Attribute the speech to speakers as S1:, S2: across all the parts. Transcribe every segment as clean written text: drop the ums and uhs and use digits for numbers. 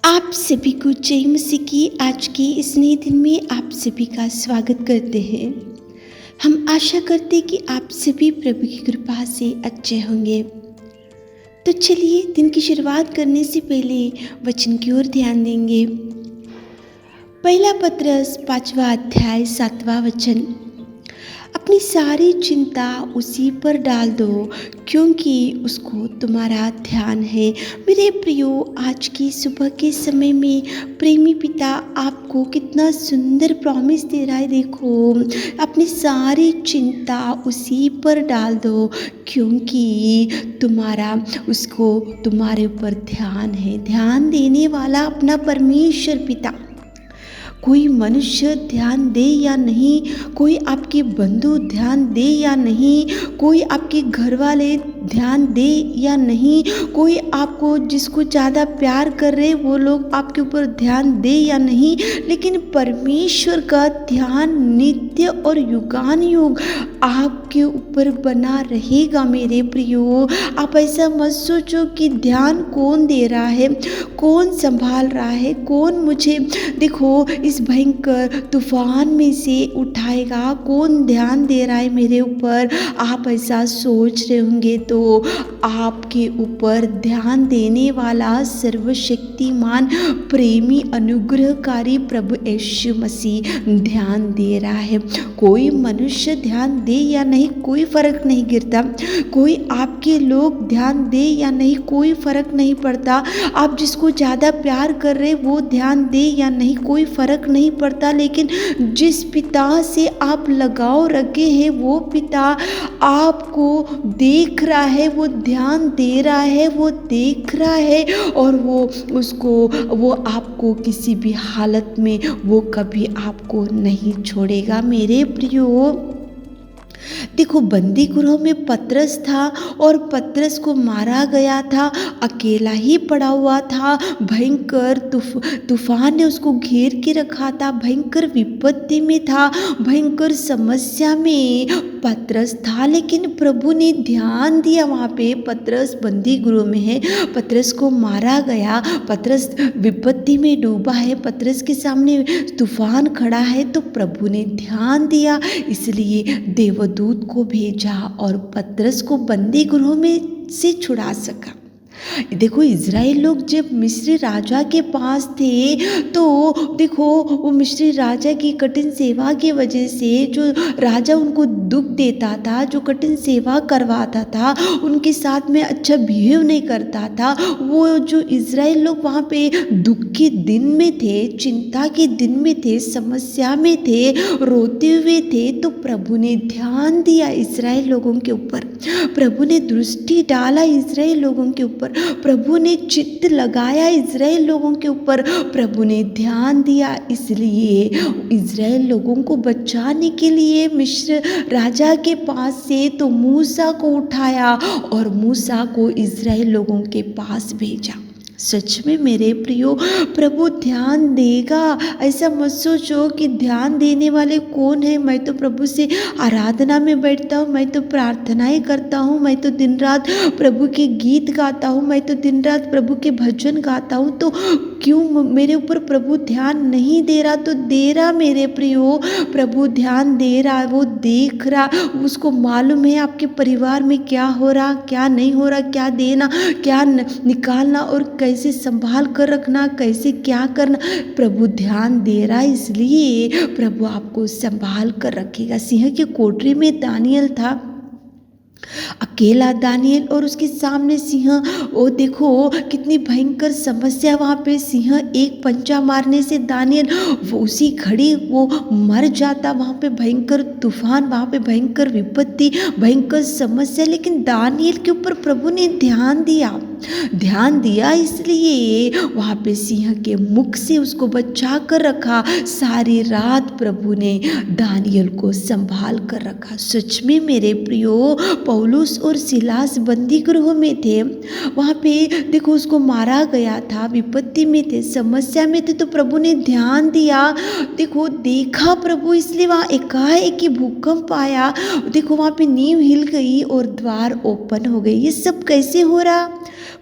S1: आप सभी को जय मसीह की आज के इस नए दिन में आप सभी का स्वागत करते हैं। हम आशा करते हैं कि आप सभी प्रभु की कृपा से अच्छे होंगे। तो चलिए दिन की शुरुआत करने से पहले वचन की ओर ध्यान देंगे। पहला पत्रस 5वां अध्याय 7वां वचन। अपनी सारी चिंता उसी पर डाल दो क्योंकि उसको तुम्हारा ध्यान है। मेरे प्रियो, आज की सुबह के समय में प्रेमी पिता आपको कितना सुंदर प्रॉमिस दे रहा है। देखो, अपनी सारी चिंता उसी पर डाल दो क्योंकि तुम्हारे ऊपर ध्यान है। ध्यान देने वाला अपना परमेश्वर पिता। कोई मनुष्य ध्यान दे या नहीं, कोई आपके बंधु ध्यान दे या नहीं, कोई आपके घर वाले ध्यान दे या नहीं, कोई आपको जिसको ज़्यादा प्यार कर रहे वो लोग आपके ऊपर ध्यान दे या नहीं, लेकिन परमेश्वर का ध्यान नित्य और युगानुयुग आपके ऊपर बना रहेगा। मेरे प्रियो, आप ऐसा मत सोचो कि ध्यान कौन दे रहा है, कौन संभाल रहा है, कौन मुझे देखो इस भयंकर तूफान में से उठाएगा, कौन ध्यान दे रहा है मेरे ऊपर। आप ऐसा सोच रहे होंगे तो आपके ऊपर ध्यान देने वाला सर्वशक्तिमान प्रेमी अनुग्रहकारी प्रभु यीशु मसीह ध्यान दे रहा है। कोई मनुष्य ध्यान दे या नहीं, कोई फर्क नहीं गिरता। कोई आपके लोग ध्यान दे या नहीं, कोई फर्क नहीं पड़ता। आप जिसको ज़्यादा प्यार कर रहे वो ध्यान दे या नहीं, कोई फर्क नहीं पड़ता। लेकिन जिस पिता से आप लगाव रखे हैं वो पिता आपको देख रहा है, वो ध्यान दे रहा है, वो देख रहा है और वो आपको किसी भी हालत में वो कभी आपको नहीं छोड़ेगा। मेरे प्रियो, देखो, बंदी गृह में पतरस था और पतरस को मारा गया था, अकेला ही पड़ा हुआ था। भयंकर तूफान ने उसको घेर के रखा था, भयंकर विपत्ति में था, भयंकर समस्या में पतरस था। लेकिन प्रभु ने ध्यान दिया। वहाँ पे पतरस बंदी गृह में है, पतरस को मारा गया, पतरस विपत्ति में डूबा है, पतरस के सामने तूफान खड़ा है, तो प्रभु ने ध्यान दिया, इसलिए देवदूत को भेजा और पतरस को बंदी गृह में से छुड़ा सका। देखो, इज़राइल लोग जब मिस्री राजा के पास थे तो देखो, वो मिस्री राजा की कठिन सेवा की वजह से जो राजा उनको दुख देता था, जो कठिन सेवा करवाता था, उनके साथ में अच्छा बिहेव नहीं करता था, वो जो इज़राइल लोग वहाँ पे दुख के दिन में थे, चिंता के दिन में थे, समस्या में थे, रोते हुए थे, तो प्रभु ने ध्यान दिया इज़राइल लोगों के ऊपर। प्रभु ने दृष्टि डाला इज़राइल लोगों के ऊपर, प्रभु ने चित्त लगाया इज़राइल लोगों के ऊपर, प्रभु ने ध्यान दिया। इसलिए इज़राइल लोगों को बचाने के लिए मिस्र राजा के पास से तो मूसा को उठाया और मूसा को इज़राइल लोगों के पास भेजा। सच में मेरे प्रियो, प्रभु ध्यान देगा। ऐसा मत सोचो कि ध्यान देने वाले कौन है। मैं तो प्रभु से आराधना में बैठता हूँ, मैं तो प्रार्थनाएं करता हूँ, मैं तो दिन रात प्रभु के गीत गाता हूँ, मैं तो दिन रात प्रभु के भजन गाता हूँ, तो क्यों मेरे ऊपर प्रभु ध्यान नहीं दे रहा? तो दे रहा मेरे प्रियो, प्रभु ध्यान दे रहा, वो देख रहा, उसको मालूम है आपके परिवार में क्या हो रहा, क्या नहीं हो रहा, क्या देना, क्या निकालना और कैसे संभाल कर रखना, कैसे क्या करना। प्रभु ध्यान दे रहा है, इसलिए प्रभु आपको संभाल कर रखेगा। सिंह की कोठरी में दानियल था, अकेला दानियल और उसके सामने सिंह। ओ देखो, कितनी भयंकर समस्या वहाँ पे। सिंह एक पंचा मारने से दानियल वो उसी घड़ी वो मर जाता। वहाँ पे भयंकर तूफान, वहाँ पे भयंकर विपत्ति, भयंकर समस्या, लेकिन दानियल के ऊपर प्रभु ने ध्यान दिया, इसलिए वहाँ पे सिंह के मुख से उसको बचा कर रखा। सारी रात प्रभु ने दानियल को संभाल कर रखा। सच में मेरे प्रियो, पौलुस और सिलास बंदी गृह में थे, वहाँ पे देखो उसको मारा गया था, विपत्ति में थे, समस्या में थे, तो प्रभु ने ध्यान दिया। देखो, देखा प्रभु, इसलिए वहाँ एकाएक भूकंप आया। देखो, वहाँ पे नींव हिल गई और द्वार ओपन हो गई। ये सब कैसे हो रहा?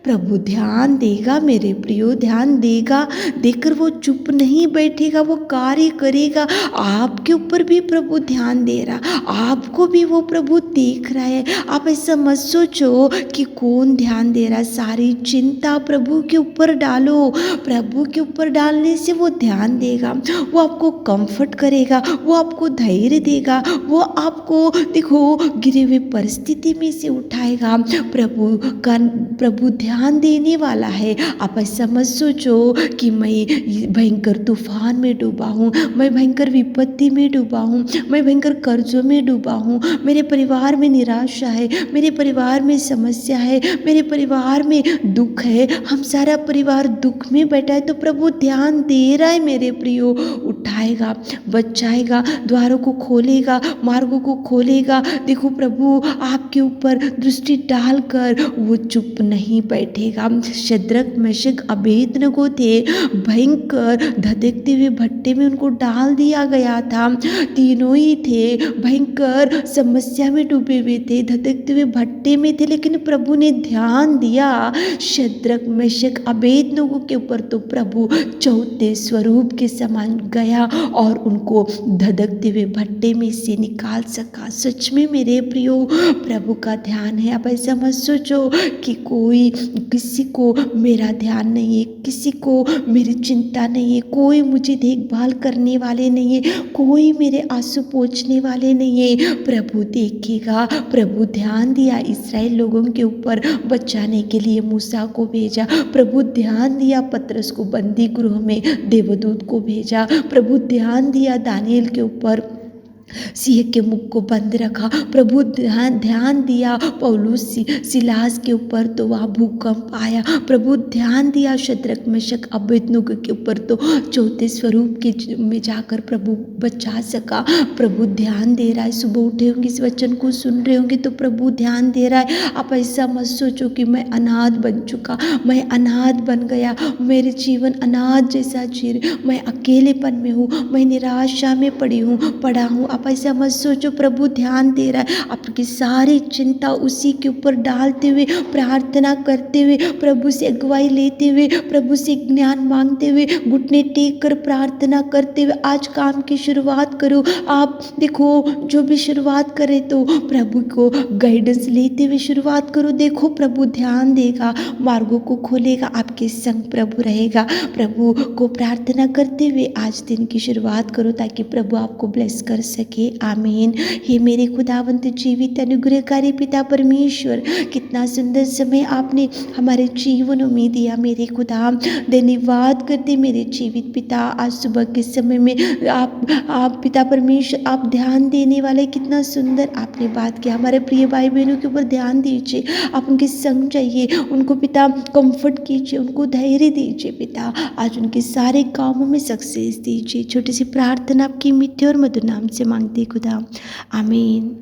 S1: प्रभु ध्यान देगा मेरे प्रियो, ध्यान देगा। देकर वो चुप नहीं बैठेगा, वो कार्य करेगा। आपके ऊपर भी प्रभु ध्यान दे रहा, आपको भी वो प्रभु देख रहा है। आप ऐसा मत सोचो कि कौन ध्यान दे रहा है। सारी चिंता प्रभु के ऊपर डालो। प्रभु के ऊपर डालने से वो ध्यान देगा, वो आपको कंफर्ट करेगा, वो आपको धैर्य देगा, वो आपको देखो गिरी हुई परिस्थिति में से उठाएगा। प्रभु ध्यान देने वाला है। आप ऐसा मत सोचो कि मैं भयंकर तूफान में डूबा हूँ, मैं भयंकर विपत्ति में डूबा हूँ, मैं भयंकर कर्जों में डूबा हूँ, मेरे परिवार में निराशा है, मेरे परिवार में समस्या है, मेरे परिवार में दुख है, हम सारा परिवार दुख में बैठा है। तो प्रभु ध्यान दे रहा है मेरे प्रियो, उठाएगा, बचाएगा, द्वारों को खोलेगा, मार्गों को खोलेगा। देखो प्रभु आपके ऊपर दृष्टि डालकर वो चुप नहीं बैठेगा। शद्रक मेशक अबेदनगो थे, भयंकर धधकते हुए भट्टे में उनको डाल दिया गया था। तीनों ही थे भयंकर समस्या में डूबे हुए थे, धधकते हुए भट्टे में थे, लेकिन प्रभु ने ध्यान दिया शद्रक मेशक अबेदनगो के ऊपर। तो प्रभु चौथे स्वरूप के समान गया और उनको धधकते हुए भट्टे में से निकाल सका। सच में मेरे प्रियो प्रभु का ध्यान है। आप ऐसा मत सोचो कि किसी को मेरा ध्यान नहीं है, किसी को मेरी चिंता नहीं है, कोई मुझे देखभाल करने वाले नहीं है, कोई मेरे आंसू पोंछने वाले नहीं है। प्रभु देखेगा। प्रभु ध्यान दिया इस्राएल लोगों के ऊपर, बचाने के लिए मूसा को भेजा। प्रभु ध्यान दिया पतरस को बंदी गृह में, देवदूत को भेजा। प्रभु ध्यान दिया दानिएल के ऊपर, सिंह के मुख को बंद रखा। प्रभु ध्यान दिया पौलुस सिलास के ऊपर, तो वहाँ भूकंप आया। प्रभु ध्यान दिया शद्रक मेशक अबेदनगो के ऊपर, तो चौथे स्वरूप के में जाकर प्रभु बचा सका। प्रभु ध्यान दे रहा है। सुबह उठे होंगे, इस वचन को सुन रहे होंगे, तो प्रभु ध्यान दे रहा है। आप ऐसा मत सोचो कि मैं अनाथ बन चुका, मैं अनाथ बन गया, मेरे जीवन अनाथ जैसा जी, मैं अकेलेपन में हूँ, मैं निराशा में पड़ा हूँ। आप ऐसा मत सोचो। प्रभु ध्यान दे रहा है। आपकी सारी चिंता उसी के ऊपर डालते हुए, प्रार्थना करते हुए, प्रभु से अगुवाई लेते हुए, प्रभु से ज्ञान मांगते हुए, घुटने टेक कर प्रार्थना करते हुए आज काम की शुरुआत करो। आप देखो जो भी शुरुआत करे तो प्रभु को गाइडेंस लेते हुए शुरुआत करो। देखो प्रभु ध्यान देगा, मार्गों को खोलेगा, आपके संग प्रभु रहेगा। प्रभु को प्रार्थना करते हुए आज दिन की शुरुआत करो ताकि प्रभु आपको ब्लेस कर सके। आमीन। हे मेरे खुदावंत जीवित अनुग्रहकारी पिता परमेश्वर, कितना सुंदर समय आपने हमारे जीवनों में दिया। मेरे खुदा धन्यवाद करते मेरे जीवित पिता। आज सुबह के समय में आप पिता परमेश्वर, आप ध्यान देने वाले, कितना सुंदर आपने बात किया। हमारे प्रिय भाई बहनों के ऊपर ध्यान दीजिए, आप उनके संग चाहिए, उनको पिता कंफर्ट कीजिए, उनको धैर्य दीजिए पिता। आज उनके सारे कामों में सक्सेस दीजिए। छोटी सी प्रार्थना आपकी मीठे और मधुर नाम से मांगते खुदा, आमीन।